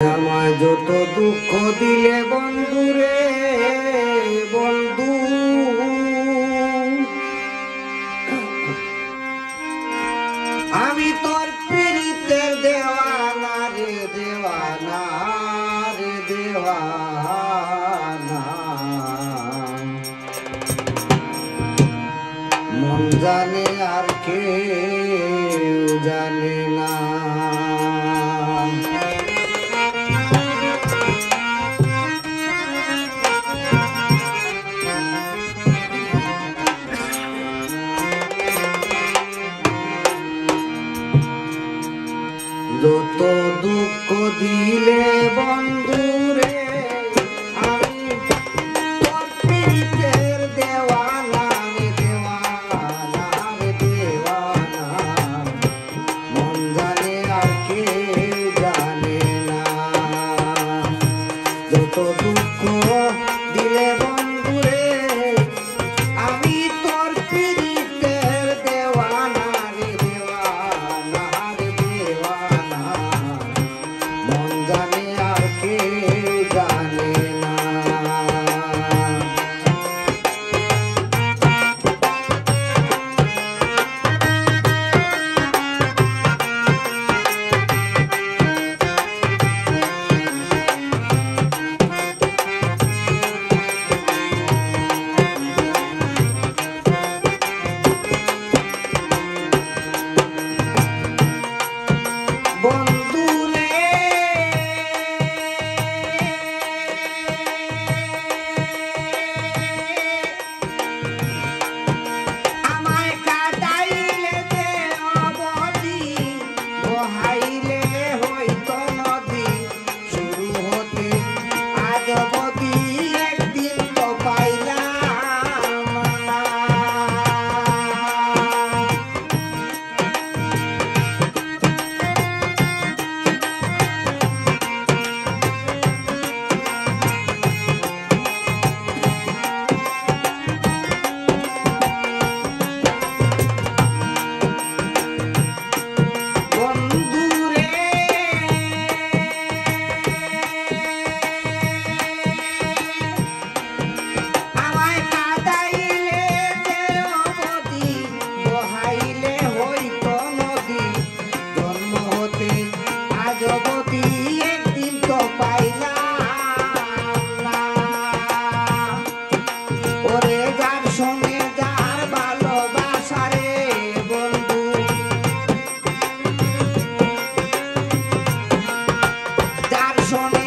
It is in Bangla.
আমায় যত দুঃখ দিলে বন্ধুরে বন্ধু, আমি তোর পীড়িতের দেওয়ানা রে দেওয়ানা রে দেওয়ানা। মন জানে আর কেউ জানে না। যত দুঃখ দিলে বন্ধুরে আমি তোর পীড়িতের দেওয়ানা রে দেওয়ানা রে দেওয়ানা। মন জানে আর কেউ জানে না। যত দুঃখ দিলে বন্ধুরে আমি তোর পীড়িতের দেওয়ানা রে দেওয়ানা রে দেওয়ানা। মন জানে আর কেউ জানে না। বন্ধুরে আমায় কাটাইলে যে অবধি বহাইলে হইতো নদী। শুরু হতে আজ অবধি একদিন তো পাইলাম না। Son